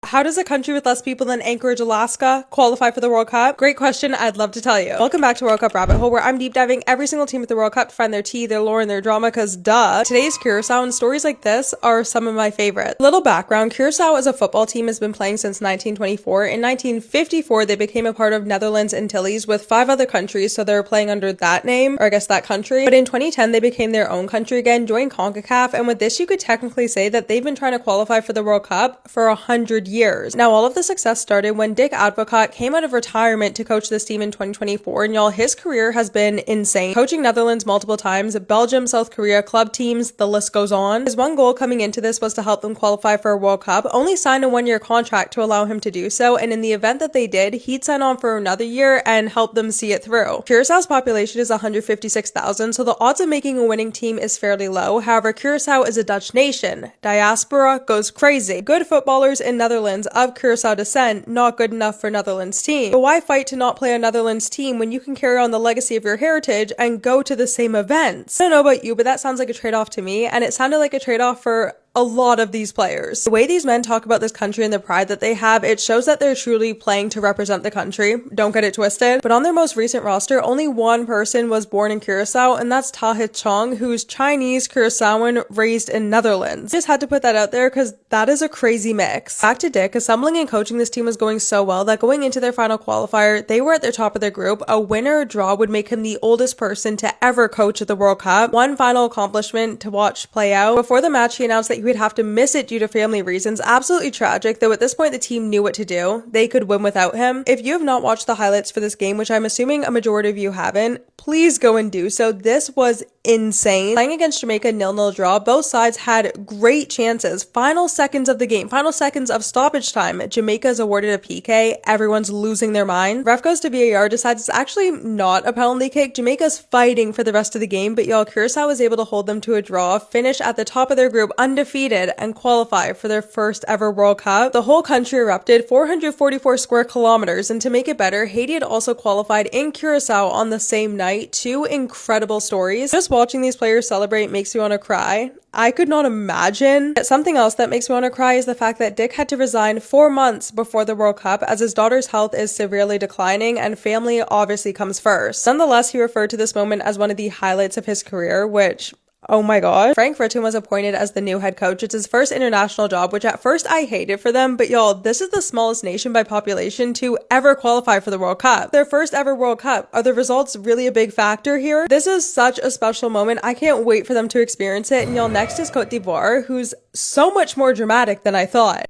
How does a country with less people than Anchorage, Alaska qualify for the World Cup? Great question. I'd love to tell you. Welcome back to World Cup Rabbit Hole, where I'm deep diving every single team at the World Cup to find their tea, their lore, and their drama, cause duh. Today's Curaçao, and stories like this are some of my favorites. Little background, Curaçao as a football team has been playing since 1924. In 1954, they became a part of Netherlands Antilles with 5 other countries, so they were playing under that name, or I guess that country. But in 2010, they became their own country again, joined CONCACAF, and with this, you could technically say that they've been trying to qualify for the World Cup for 100 years. Now, all of the success started when Dick Advocaat came out of retirement to coach this team in 2024, and y'all, his career has been insane. Coaching Netherlands multiple times, Belgium, South Korea, club teams, the list goes on. His one goal coming into this was to help them qualify for a World Cup, only signed a 1-year contract to allow him to do so, and in the event that they did, he'd sign on for another year and help them see it through. Curaçao's population is 156,000, so the odds of making a winning team is fairly low. However, Curaçao is a Dutch nation. Diaspora goes crazy. Good footballers in Netherlands of Curaçao descent, not good enough for Netherlands team. But why fight to not play a Netherlands team when you can carry on the legacy of your heritage and go to the same events? I don't know about you, but that sounds like a trade-off to me, and it sounded like a trade-off for a lot of these players. The way these men talk about this country and the pride that they have, it shows that they're truly playing to represent the country. Don't get it twisted. But on their most recent roster, only one person was born in Curaçao, and that's Tahith Chong, who's Chinese Curaçaoan raised in Netherlands. Just had to put that out there because that is a crazy mix. Back to Dick, assembling and coaching this team was going so well that going into their final qualifier, they were at the top of their group. A winner or draw would make him the oldest person to ever coach at the World Cup. One final accomplishment to watch play out. Before the match, he announced that he would have to miss it due to family reasons. Absolutely tragic, though at this point the team knew what to do. They could win without him. If you have not watched the highlights for this game, which I'm assuming a majority of you haven't, please go and do so. This was insane. Playing against Jamaica, 0-0 draw, both sides had great chances. Final seconds of the game, final seconds of stoppage time, Jamaica is awarded a PK. Everyone's losing their mind. Ref goes to VAR, decides it's actually not a penalty kick. Jamaica's fighting for the rest of the game, but y'all, Curaçao was able to hold them to a draw, finish at the top of their group undefeated, and qualify for their first ever World Cup. The whole country erupted, 444 square kilometers, and to make it better, Haiti had also qualified in Curaçao on the same night. 2 incredible stories. Just watching these players celebrate makes me want to cry. I could not imagine. Something else that makes me want to cry is the fact that Dick had to resign 4 months before the World Cup as his daughter's health is severely declining and family obviously comes first. Nonetheless, he referred to this moment as one of the highlights of his career, which, oh my god. Frank Ritten was appointed as the new head coach. It's his first international job, which at first I hated for them, but y'all, this is the smallest nation by population to ever qualify for the World Cup. Their first ever World Cup. Are the results really a big factor here? This is such a special moment. I can't wait for them to experience it. And y'all, next is Cote d'Ivoire, who's so much more dramatic than I thought.